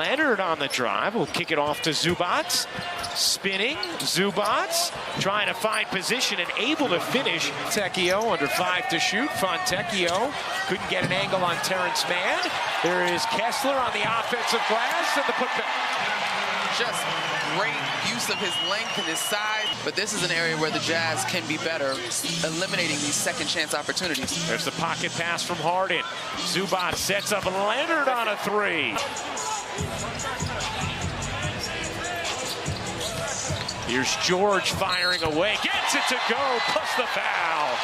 Leonard on the drive will kick it off to Zubac. Spinning, Zubac trying to find position and able to finish. Fontecchio under 5 to shoot. Fontecchio couldn't get an angle on Terrence Mann. There is Kessler on the offensive glass and the putback. Just great use of his length and his size, but this is an area where the Jazz can be better, eliminating these second chance opportunities. There's the pocket pass from Harden. Zubac sets up Leonard on a 3. Here's George firing away, gets it to go, plus the foul.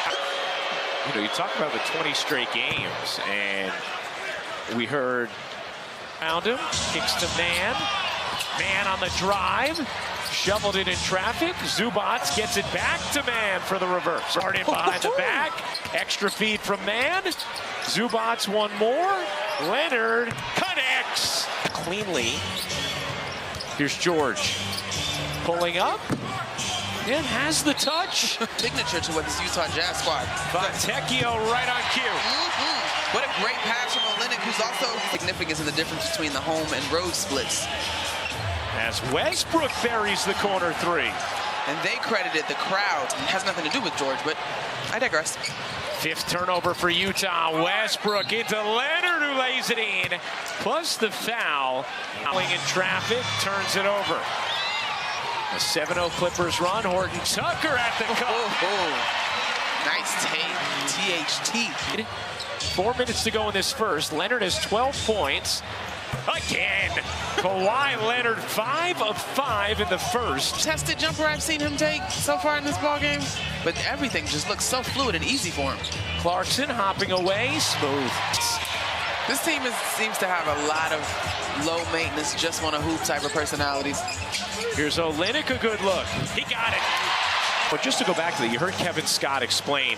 You know, you talk about the 20 straight games, and we heard found him, kicks to Mann. Mann on the drive, shoveled it in traffic. Zubac gets it back to Mann for the reverse. Harden behind the back, extra feed from Mann. Zubac one more. Leonard connects cleanly. Here's George pulling up and has the touch. Signature to what this Utah Jazz squad. Fontecchio right on cue. What a great pass from Olynyk, who's also significant in the difference between the home and road splits. As Westbrook buries the corner 3. And they credited the crowd. It has nothing to do with George, but I digress. 5th turnover for Utah. Westbrook into Leonard, who lays it in. Plus the foul. Fouling in traffic, turns it over. A 7-0 Clippers run. Horton Tucker at the cup. Nice take, THT. 4 minutes to go in this first. Leonard has 12 points. Again, Kawhi Leonard 5 of 5 in the first. Tested jumper I've seen him take so far in this ballgame, but everything just looks so fluid and easy for him. Clarkson hopping away, smooth. This team seems to have a lot of low maintenance, just want to hoop type of personalities. Here's Olynyk, a good look. He got it. But just to go back to that, you heard Kevin Scott explain,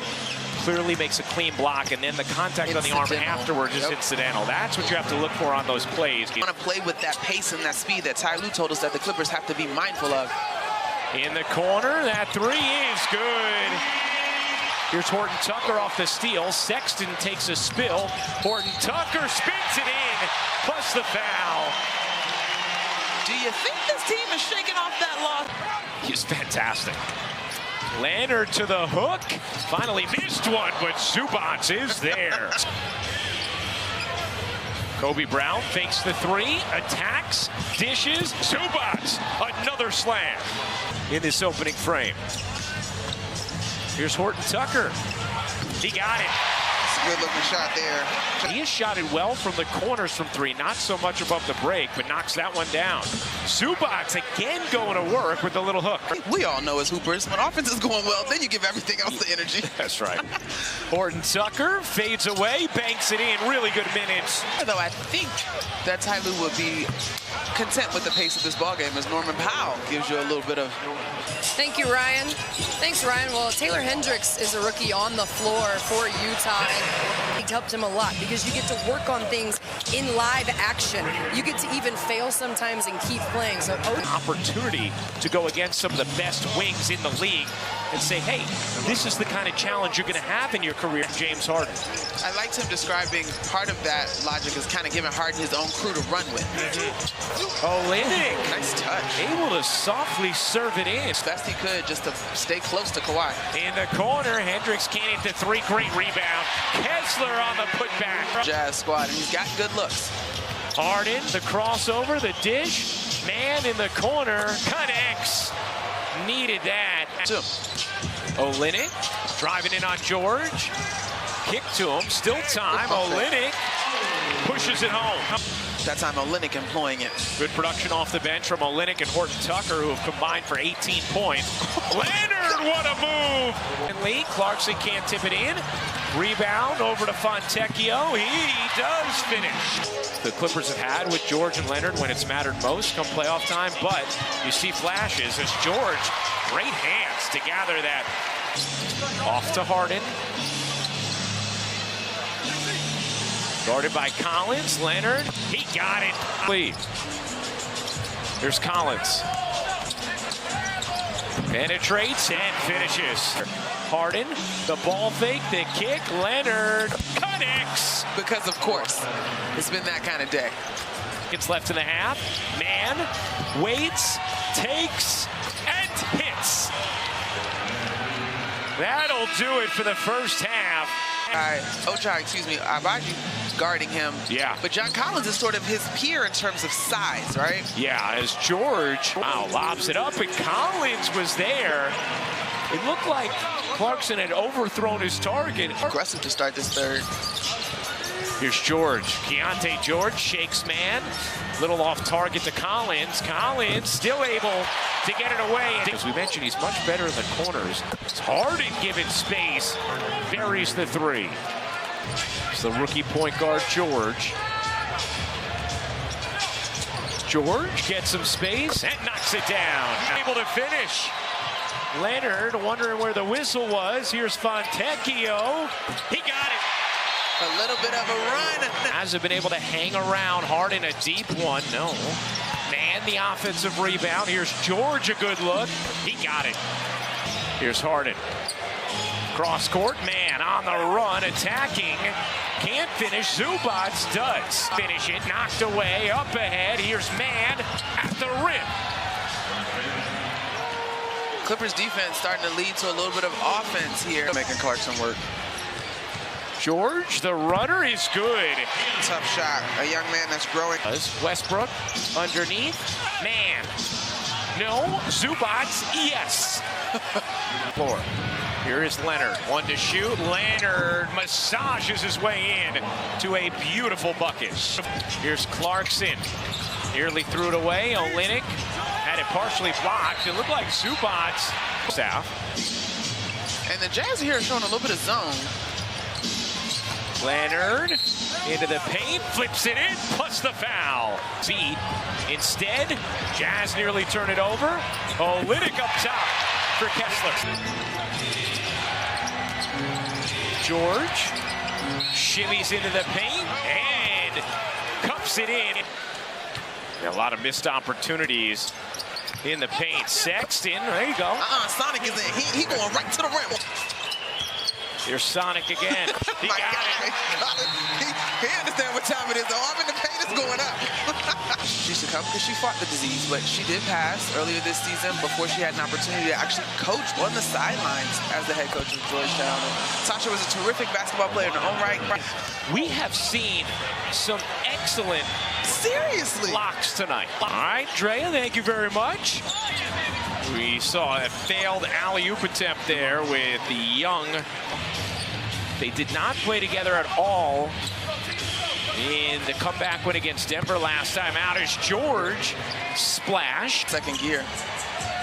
clearly makes a clean block, and then the contact on the arm afterwards is incidental. That's what you have to look for on those plays. You want to play with that pace and that speed that Ty Lue told us that the Clippers have to be mindful of. In the corner, that 3 is good. Here's Horton Tucker off the steal. Sexton takes a spill. Horton Tucker spins it in, plus the foul. Do you think this team is shaking off that loss? He's fantastic. Leonard to the hook. Finally missed one, but Zubac is there. Kobe Brown fakes the 3, attacks, dishes. Zubac, another slam in this opening frame. Here's Horton Tucker. He got it. It's a good looking shot there. He has shot it well from the corners from 3, not so much above the break, but knocks that one down. Zubac again going to work with the little hook. We all know as hoopers, when offense is going well, then you give everything else the energy. That's right. Horton Tucker fades away, banks it in, really good minutes. Though I think that Ty Lue would be content with the pace of this ballgame as Norman Powell gives you a little bit of... Thank you, Ryan. Thanks, Ryan. Well, Taylor Hendricks is a rookie on the floor for Utah, and it helped him a lot because you get to work on things in live action. You get to even fail sometimes and keep playing. So, opportunity to go against some of the best wings in the league and say, hey, this is the kind of challenge you're going to have in your career, James Harden. I liked him describing part of that logic as kind of giving Harden his own crew to run with. Olynyk. Nice touch. Able to softly serve it in. Best he could just to stay close to Kawhi. In the corner, Hendricks can't hit the 3, great rebound. Kessler on the putback. Jazz squad, and he's got good looks. Harden, the crossover, the dish. Man in the corner, connects. Needed that. Olynyk driving in on George. Kick to him, still time. Olynyk pushes it home. That time Olynyk employing it. Good production off the bench from Olynyk and Horton Tucker, who have combined for 18 points. Leonard, what a move! And Lee, Clarkson can't tip it in. Rebound over to Fontecchio. He does finish. The Clippers have had with George and Leonard when it's mattered most come playoff time, but you see flashes as George, great hands to gather that. Off to Harden. Guarded by Collins. Leonard, he got it. Lead. Here's Collins. Penetrates and finishes. Harden, the ball fake, the kick. Leonard connects. Because, of course, it's been that kind of day. It's left in the half. Man waits, takes, and hits. That'll do it for the first half. Agbaji guarding him. Yeah. But John Collins is sort of his peer in terms of size, right? Yeah, as George, lobs it up, and Collins was there. It looked like Clarkson had overthrown his target. Aggressive to start this third. Here's George. Keontae George shakes man. Little off target to Collins. Collins still able to get it away. As we mentioned, he's much better in the corners. It's Harden given space. Buries the three. It's the rookie point guard, George. George gets some space and knocks it down. Able to finish. Leonard wondering where the whistle was. Here's Fontecchio. He got it. A little bit of a run. Hasn't been able to hang around. Harden a deep one. No. Man, the offensive rebound. Here's George, a good look. He got it. Here's Harden. Cross court, man on the run, attacking. Can't finish. Zubac does finish it. Knocked away. Up ahead. Here's man at the rim. Clippers defense starting to lead to a little bit of offense here. Making Clarkson work. George, the runner, is good. Tough shot. A young man that's growing. Westbrook underneath. Man. No. Zubac, yes. Floor. Here is Leonard. One to shoot. Leonard massages his way in to a beautiful bucket. Here's Clarkson. Nearly threw it away. Olynyk had it partially blocked. It looked like Zubac. South. And the Jazz here are showing a little bit of zone. Leonard into the paint, flips it in, plus the foul. Beat. Instead, Jazz nearly turn it over. Olynyk up top for Kessler. George shimmies into the paint and cups it in. A lot of missed opportunities in the paint. Sexton, there you go. Sonic is in. He going right to the rim. Here's Sonic again. He got it. He understands what time it is, though. I'm in the paint. It's going up. She should come because she fought the disease, but she did pass earlier this season before she had an opportunity to actually coach on the sidelines as the head coach of Georgetown. And Tasha was a terrific basketball player in her own right. We have seen some excellent blocks tonight. All right, Drea, thank you very much. We saw a failed alley-oop attempt there with the Young. They did not play together at all in the comeback win against Denver last time out. Is George splash. Second gear.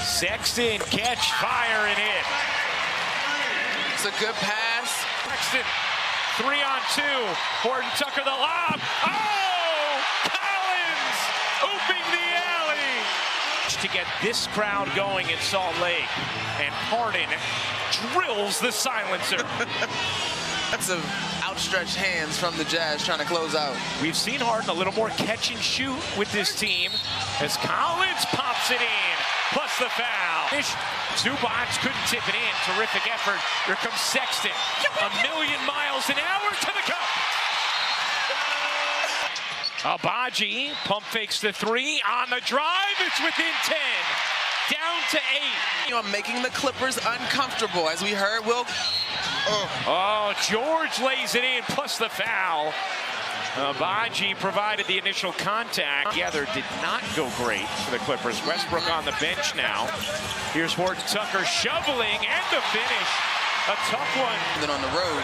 Sexton catch fire and in. It's a good pass. Sexton 3-on-2. Horton Tucker the lob. Oh! Collins opening the alley to get this crowd going in Salt Lake. And Harden drills the silencer. Lots of outstretched hands from the Jazz trying to close out. We've seen Harden a little more catch and shoot with this team as Collins pops it in, plus the foul. Zubac couldn't tip it in. Terrific effort. Here comes Sexton. A million miles an hour to the cup. Agbaji pump fakes the three on the drive. It's within 10. Down to 8. You know, making the Clippers uncomfortable, as we heard. Oh, George lays it in, plus the foul. Agbaji provided the initial contact. Together did not go great for the Clippers. Westbrook on the bench now. Here's Horton Tucker shoveling and the finish. A tough one. Then on the road.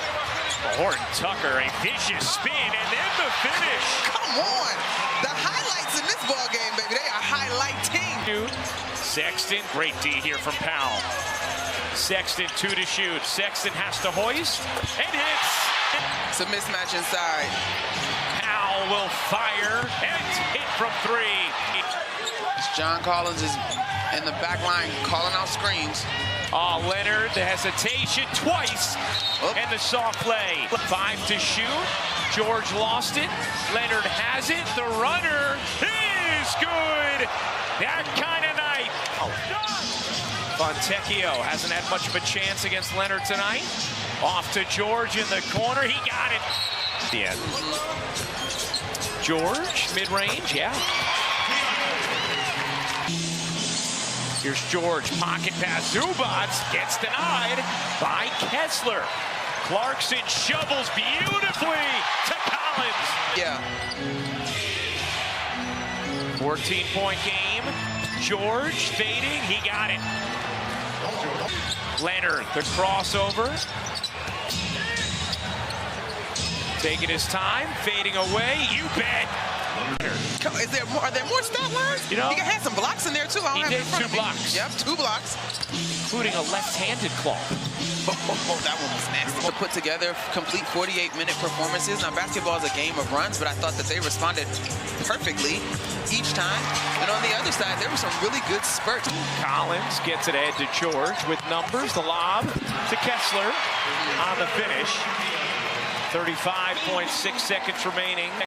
Horton Tucker, a vicious spin, and then the finish. Come on. The highlights in this ball game, baby. They are highlighting. Sexton, great D here from Powell. Sexton 2 to shoot. Sexton has to hoist and hits. It's a mismatch inside. Powell will fire and hit from 3. John Collins is in the back line calling out screens. Oh, Leonard, the hesitation twice. And the soft lay. 5 to shoot. George lost it. Leonard has it. The runner is good. That kind of night. Fontecchio hasn't had much of a chance against Leonard tonight. Off to George in the corner. He got it. Yeah. George, mid-range, yeah. Here's George, pocket pass, Zubac gets denied by Kessler. Clarkson shovels beautifully to Collins. Yeah. 14-point game. George fading, he got it. Leonard, the crossover. Taking his time, fading away, you bet. Are there more stat lines? You know, he had some blocks in there too. I don't have it in front of me. 2 blocks. Yep, 2 blocks. Including a left-handed claw. Oh, that one was nasty. To put together complete 48-minute performances. Now, basketball is a game of runs, but I thought that they responded perfectly each time. And on the other side, there were some really good spurts. Collins gets it ahead to George with numbers. The lob to Kessler on the finish. 35.6 seconds remaining.